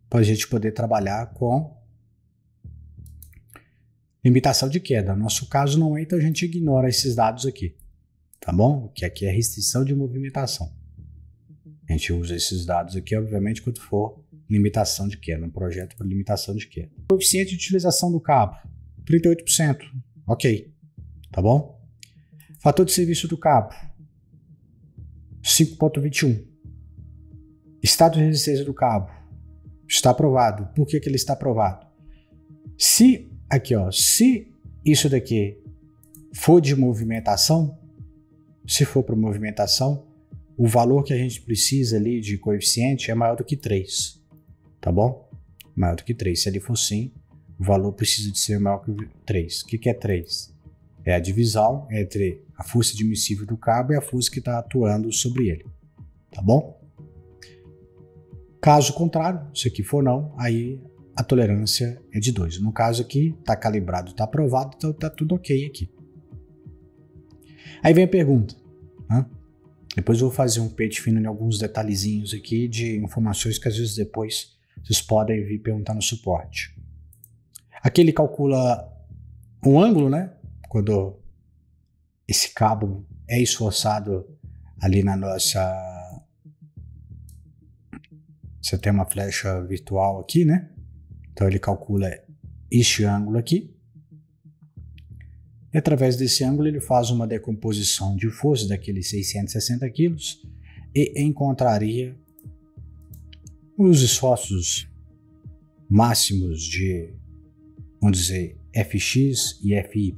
para a gente poder trabalhar com limitação de queda. No nosso caso não é, então a gente ignora esses dados aqui, tá bom? Que aqui é restrição de movimentação. A gente usa esses dados aqui, obviamente, quando for limitação de queda, um projeto para limitação de queda. Coeficiente de utilização do cabo, 38%, ok, tá bom? Fator de serviço do cabo, 5,21. Estado de resistência do cabo, está aprovado. Por que ele está aprovado? Se isso daqui for de movimentação, se for para movimentação, o valor que a gente precisa ali de coeficiente é maior do que 3, tá bom? Maior do que 3. Se ele for sim, o valor precisa de ser maior que 3. O que é 3? É a divisão entre a força admissível do cabo e a força que está atuando sobre ele, tá bom? Caso contrário, se aqui for não, aí a tolerância é de 2. No caso aqui, está calibrado, está aprovado, então está tudo ok aqui. Aí vem a pergunta, né? Depois eu vou fazer um pente fino em alguns detalhezinhos aqui de informações que às vezes depois vocês podem vir perguntar no suporte. Aqui ele calcula um ângulo, né? Quando esse cabo é esforçado ali na nossa... Você tem uma flecha virtual aqui, né? Então ele calcula este ângulo aqui. E através desse ângulo ele faz uma decomposição de força daqueles 660 kg e encontraria os esforços máximos de, vamos dizer, Fx e Fy.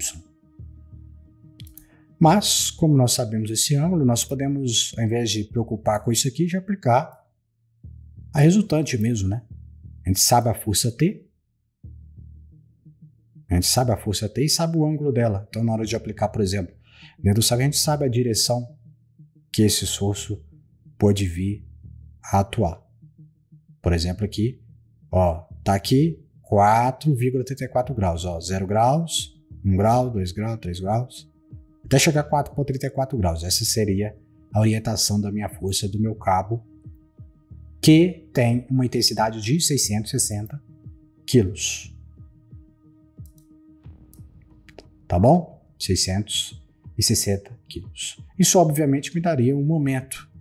Mas, como nós sabemos esse ângulo, nós podemos, ao invés de preocupar com isso aqui, já aplicar a resultante mesmo, né? A gente sabe a força T. A gente sabe a força T e sabe o ângulo dela. Então, na hora de aplicar, por exemplo, dentro do sabe, a gente sabe a direção que esse esforço pode vir a atuar. Por exemplo, aqui, ó, tá aqui 4,34 graus, ó, 0 graus, 1 grau, 2 graus, 3 graus, até chegar a 4,34 graus. Essa seria a orientação da minha força do meu cabo, que tem uma intensidade de 660 quilos. Tá bom? 660 quilos. Isso, obviamente, me daria um momento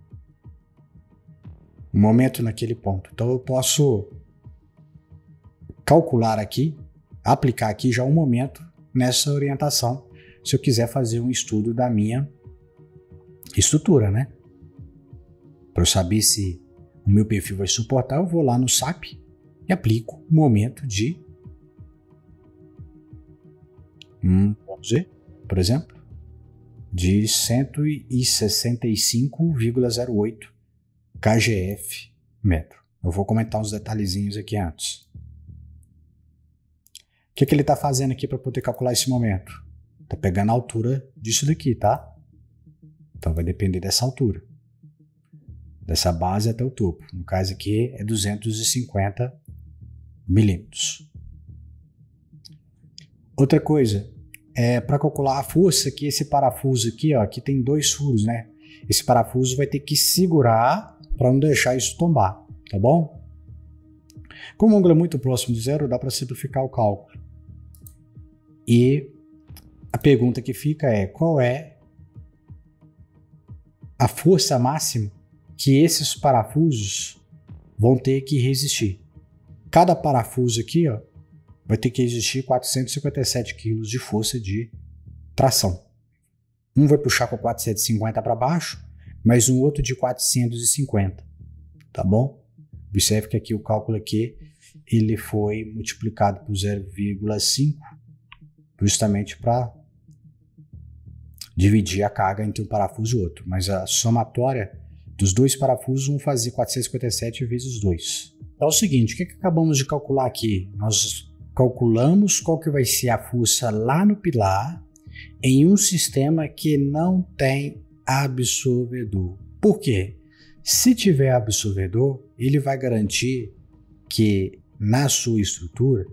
naquele ponto. Então, eu posso calcular aqui, aplicar aqui já um momento nessa orientação, se eu quiser fazer um estudo da minha estrutura, né? Para eu saber se o meu perfil vai suportar, eu vou lá no SAP e aplico o momento de, vamos ver, por exemplo, de 165,08 kgf metro. Eu vou comentar uns detalhezinhos aqui antes. O que ele está fazendo aqui para poder calcular esse momento? Está pegando a altura disso daqui, tá? Então vai depender dessa altura. Dessa base até o topo. No caso aqui é 250 milímetros. Outra coisa, para calcular a força, que esse parafuso aqui, ó, aqui tem 2 furos, né? Esse parafuso vai ter que segurar para não deixar isso tombar, tá bom? Como o ângulo é muito próximo de zero, dá para simplificar o cálculo. E a pergunta que fica é, qual é a força máxima que esses parafusos vão ter que resistir? Cada parafuso aqui, ó, vai ter que resistir 457 kg de força de tração. Um vai puxar com 450 para baixo mais um outro de 450, tá bom? Observe que aqui o cálculo aqui, ele foi multiplicado por 0,5, justamente para dividir a carga entre um parafuso e outro. Mas a somatória dos dois parafusos vão fazer 457 vezes 2. Então é o seguinte, o que acabamos de calcular aqui? Nós calculamos qual que vai ser a força lá no pilar em um sistema que não tem absorvedor. Por quê? Se tiver absorvedor, ele vai garantir que na sua estrutura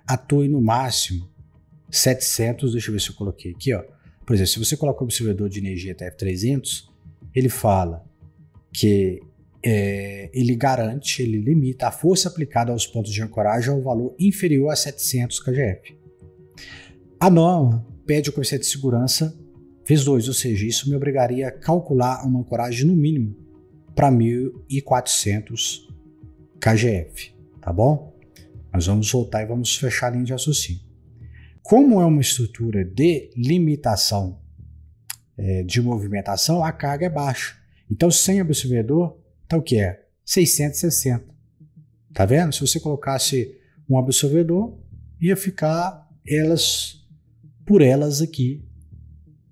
atue no máximo 700, deixa eu ver se eu coloquei aqui, ó. Por exemplo, se você coloca o absorvedor de energia TF300, ele fala que ele garante, ele limita a força aplicada aos pontos de ancoragem ao valor inferior a 700 kgf. A norma pede o coeficiente de segurança vezes 2, ou seja, isso me obrigaria a calcular uma ancoragem no mínimo para 1.400 kgf, tá bom? Nós vamos voltar e vamos fechar a linha de raciocínio. Como é uma estrutura de limitação de movimentação, a carga é baixa. Então, sem absorvedor, então o que é? 660. Tá vendo? Se você colocasse um absorvedor, ia ficar por elas aqui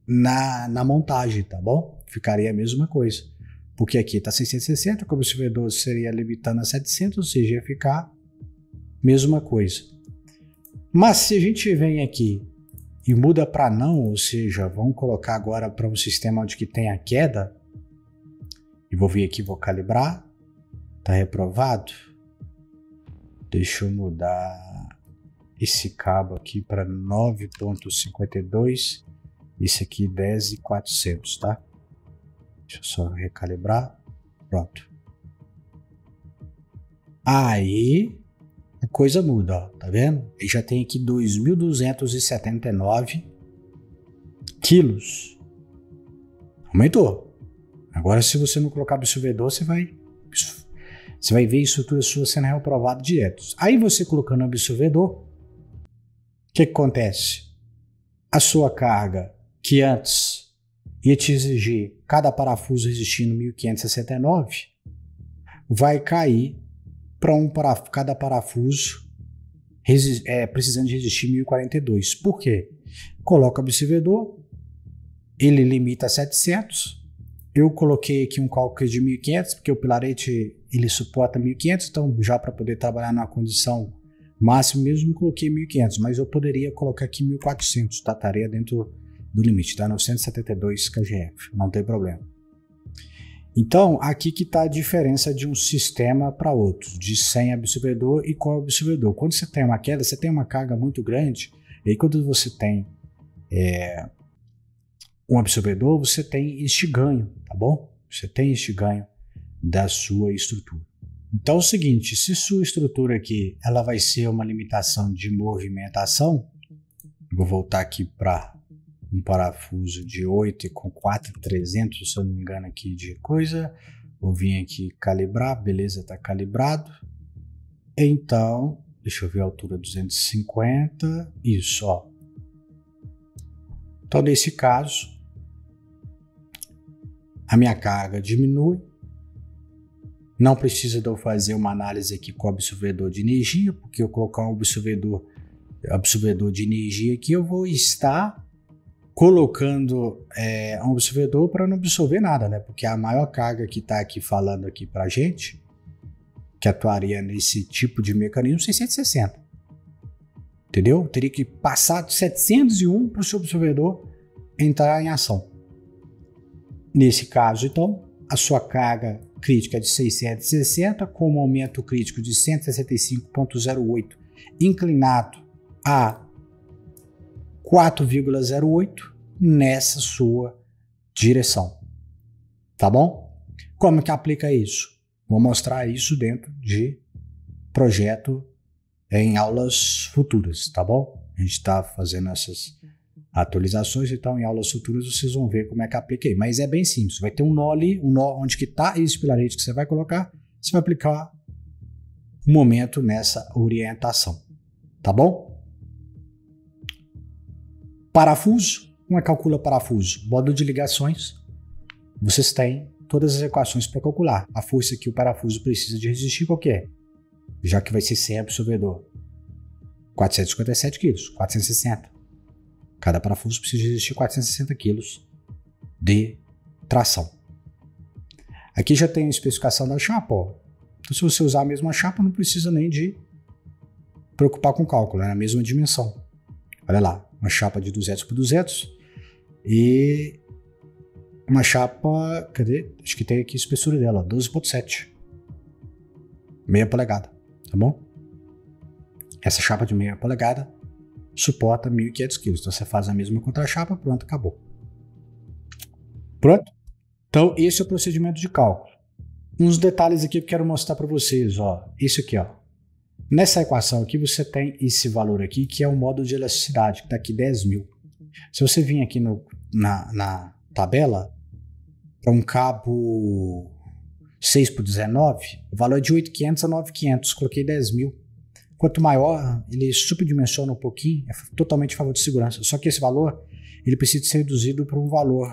na montagem, tá bom? Ficaria a mesma coisa. Porque aqui está 660, o absorvedor seria limitando a 700, ou seja, ia ficar mesma coisa. Mas se a gente vem aqui e muda para não, ou seja, vamos colocar agora para um sistema onde que tem a queda, e vou vir aqui, vou calibrar, tá reprovado. Deixa eu mudar esse cabo aqui para 9.52, esse aqui 10.400, tá? Deixa eu só recalibrar, pronto. Aí a coisa muda, ó, tá vendo? Ele já tem aqui 2.279 quilos. Aumentou. Agora, se você não colocar absorvedor, você vai ver a estrutura sua sendo reprovada direto. Aí você colocando absorvedor, o que acontece? A sua carga, que antes ia te exigir cada parafuso resistindo 1.569, vai cair para cada parafuso precisando de resistir 1.042. Por quê? Coloca o absorvedor, ele limita a 700. Eu coloquei aqui um cálculo de 1.500, porque o pilarete ele suporta 1.500, então já para poder trabalhar numa condição máxima mesmo, coloquei 1.500, mas eu poderia colocar aqui 1.400, tá? Estaria dentro do limite, tá? 972 kgf, não tem problema. Então, aqui que está a diferença de um sistema para outro, de sem absorvedor e com absorvedor. Quando você tem uma queda, você tem uma carga muito grande, e aí quando você tem um absorvedor, você tem este ganho, tá bom? Você tem este ganho da sua estrutura. Então é o seguinte, se sua estrutura aqui ela vai ser uma limitação de movimentação, vou voltar aqui para um parafuso de 8 e com 4.300, se eu não me engano aqui de coisa, vou vir aqui calibrar, beleza, está calibrado. Então, deixa eu ver a altura 250, isso, ó. Então nesse caso, a minha carga diminui, não precisa de eu fazer uma análise aqui com o absorvedor de energia, porque eu colocar um absorvedor de energia aqui, eu vou estar colocando um absorvedor para não absorver nada, né? Porque a maior carga que está aqui falando aqui para a gente, que atuaria nesse tipo de mecanismo, 660. Entendeu? Teria que passar de 701 para o seu absorvedor entrar em ação. Nesse caso, então, a sua carga crítica é de 660, com um aumento crítico de 165,08, inclinado a 4,08 nessa sua direção. Tá bom? Como que aplica isso? Vou mostrar isso dentro de projeto em aulas futuras, tá bom? A gente está fazendo essas atualizações, então em aulas futuras vocês vão ver como é que aplica aí. Mas é bem simples, vai ter um nó ali, um nó onde que está esse pilarete que você vai colocar, você vai aplicar um momento nessa orientação, tá bom? Parafuso, como é que calcula parafuso? Módulo de ligações, vocês têm todas as equações para calcular. A força que o parafuso precisa de resistir, qual que é? Já que vai ser 100 absorvedor. 457 quilos, 460. Cada parafuso precisa resistir 460 quilos de tração. Aqui já tem a especificação da chapa, ó. Então, se você usar a mesma chapa, não precisa nem de preocupar com o cálculo, é na mesma dimensão. Olha lá, uma chapa de 200 por 200 e uma chapa, cadê? Acho que tem aqui a espessura dela, 12,7. Meia polegada, tá bom? Essa chapa de meia polegada suporta 1.500 kg. Então você faz a mesma contra a chapa, pronto, acabou. Pronto? Então esse é o procedimento de cálculo. Uns detalhes aqui que eu quero mostrar para vocês, ó. Isso aqui, ó. Nessa equação aqui você tem esse valor aqui que é o módulo de elasticidade, que está aqui 10.000. Se você vir aqui na tabela, para um cabo 6 por 19, o valor é de 8.500 a 9.500, coloquei 10.000. Quanto maior, ele superdimensiona um pouquinho, é totalmente a favor de segurança. Só que esse valor, ele precisa ser reduzido para um valor.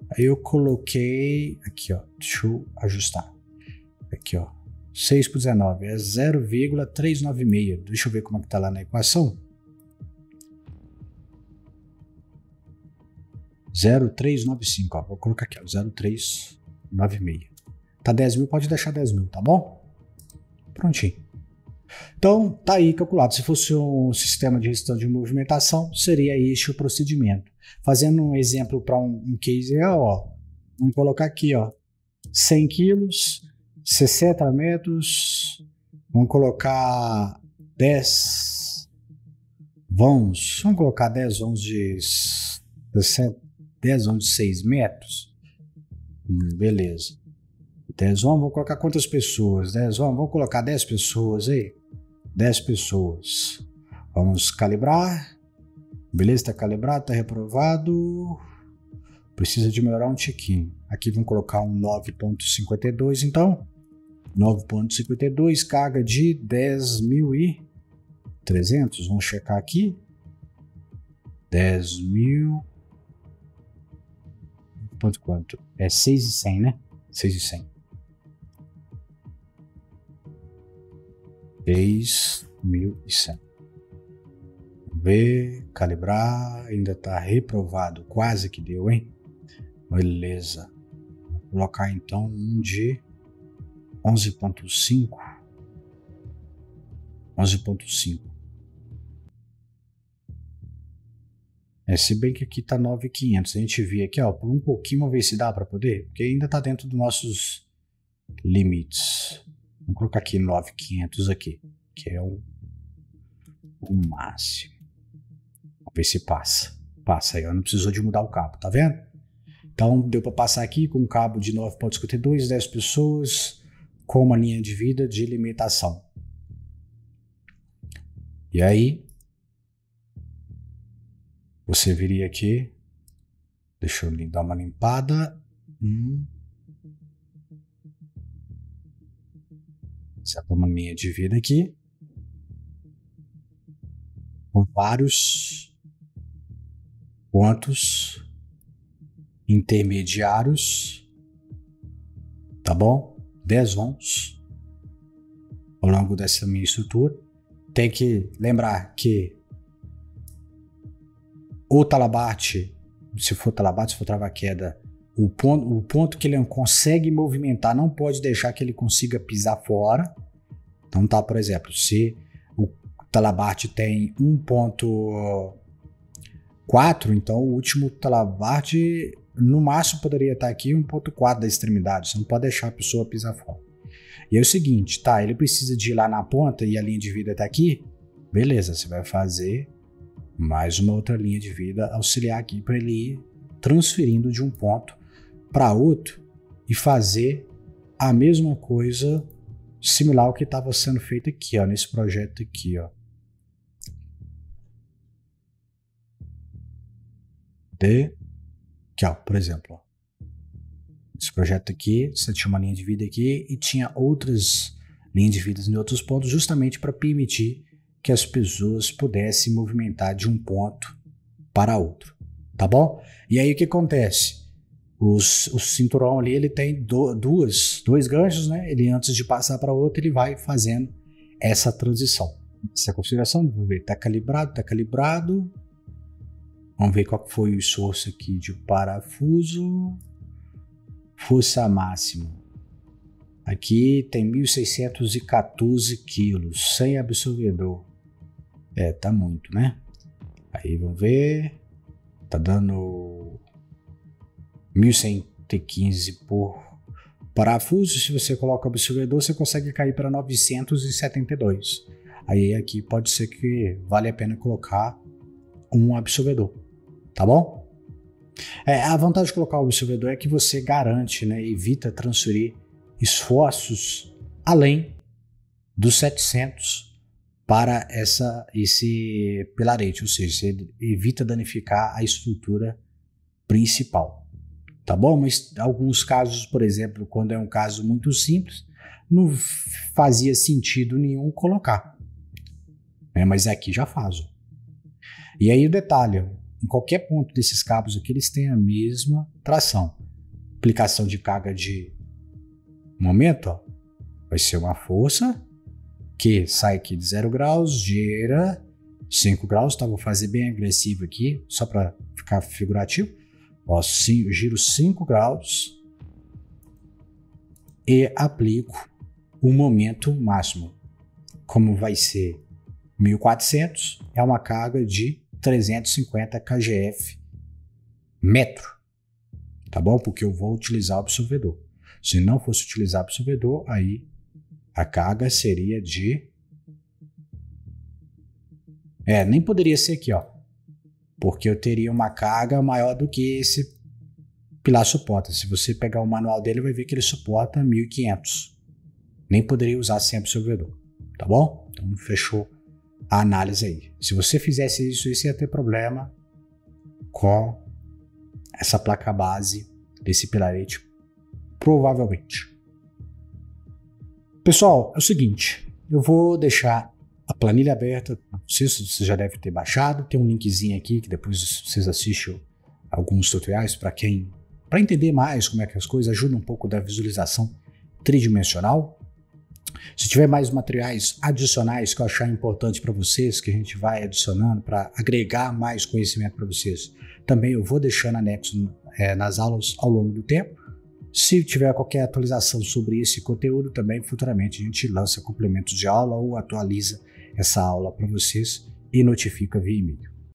Aí eu coloquei, aqui ó, deixa eu ajustar. Aqui ó, 6 por 19 é 0,396. Deixa eu ver como é que tá lá na equação. 0,395, ó, vou colocar aqui ó, 0,396. Tá 10.000, pode deixar 10.000, tá bom? Prontinho. Então, tá aí calculado. Se fosse um sistema de resistência de movimentação, seria este o procedimento. Fazendo um exemplo para um case real, ó, vamos colocar aqui, ó, 100 quilos, 60 metros, vamos colocar 10 vãos, vamos colocar 10 vãos de 6 metros, beleza. 10 vãos, vamos colocar quantas pessoas? 10 vãos, vamos colocar 10 pessoas aí. 10 pessoas. Vamos calibrar. Beleza, está calibrado, está reprovado. Precisa de melhorar um tiquinho. Aqui vamos colocar um 9,52, então. 9,52, carga de 10.300. Vamos checar aqui. 10.000. Quanto? É 6.100, né? 6.100. 6.100. Vamos ver, calibrar, ainda está reprovado, quase que deu, hein? Beleza. Vou colocar então um de 11,5. 11,5. Se bem que aqui tá 9.500, a gente vê aqui, ó, por um pouquinho, vamos ver se dá para poder, porque ainda tá dentro dos nossos limites. Vamos colocar aqui 9.500 aqui, que é o máximo. Vamos ver se passa. Passa aí, ó, não precisou de mudar o cabo, tá vendo? Então deu para passar aqui com um cabo de 9,52, 10 pessoas, com uma linha de vida de limitação. E aí, você viria aqui, deixa eu dar uma limpada. Certo, uma linha de vida aqui, com vários pontos intermediários, tá bom? 10 ohms ao longo dessa minha estrutura. Tem que lembrar que o talabarte, se for trava-queda, o ponto que ele não consegue movimentar, não pode deixar que ele consiga pisar fora. Então tá, por exemplo, se o talabarte tem 1,4, então o último talabarte no máximo poderia estar aqui 1,4 da extremidade. Você não pode deixar a pessoa pisar fora. E é o seguinte, tá, ele precisa de ir lá na ponta e a linha de vida tá aqui, beleza, você vai fazer mais uma outra linha de vida auxiliar aqui para ele ir transferindo de um ponto para outro e fazer a mesma coisa similar ao que estava sendo feito aqui, ó, nesse projeto aqui, ó. Aqui, ó, por exemplo, ó. Esse projeto aqui, você tinha uma linha de vida aqui e tinha outras linhas de vida em outros pontos, justamente para permitir que as pessoas pudessem movimentar de um ponto para outro, tá bom? E aí o que acontece? O cinturão ali, ele tem dois ganchos, né? Ele, antes de passar para outro, ele vai fazendo essa transição. Essa configuração, vamos ver, tá calibrado. Vamos ver qual foi o esforço aqui de parafuso. Força máxima. Aqui tem 1.614 quilos, sem absorvedor. Tá muito, né? Aí vamos ver. Tá dando 1.115 por parafuso. Se você coloca o absorvedor, você consegue cair para 972. Aí aqui pode ser que vale a pena colocar um absorvedor, tá bom? A vantagem de colocar o absorvedor é que você garante, né, evita transferir esforços além dos 700 para esse pilarete, ou seja, você evita danificar a estrutura principal, tá bom? Mas em alguns casos, por exemplo, quando é um caso muito simples, não fazia sentido nenhum colocar, né? Mas aqui já faz. E aí o detalhe, em qualquer ponto desses cabos aqui, eles têm a mesma tração. Aplicação de carga de momento, ó, vai ser uma força que sai aqui de 0 graus, gira 5 graus, tá? Vou fazer bem agressivo aqui, só para ficar figurativo. Ó, giro 5 graus e aplico o momento máximo. Como vai ser 1.400, é uma carga de 350 kgf metro, tá bom? Porque eu vou utilizar o absorvedor. Se não fosse utilizar o absorvedor, aí a carga seria de... nem poderia ser aqui, ó, porque eu teria uma carga maior do que esse pilar suporta. Se você pegar o manual dele, vai ver que ele suporta 1.500. Nem poderia usar sem absorvedor, tá bom? Então fechou a análise aí. Se você fizesse isso ia ter problema com essa placa base desse pilarete, provavelmente. Pessoal, é o seguinte, eu vou deixar a planilha aberta, você já deve ter baixado, tem um linkzinho aqui que depois vocês assistem alguns tutoriais para entender mais como é que as coisas, ajuda um pouco da visualização tridimensional. Se tiver mais materiais adicionais que eu achar importante para vocês, que a gente vai adicionando para agregar mais conhecimento para vocês, também eu vou deixando anexo nas aulas ao longo do tempo. Se tiver qualquer atualização sobre esse conteúdo, também futuramente a gente lança complementos de aula ou atualiza essa aula para vocês e notifica via e-mail.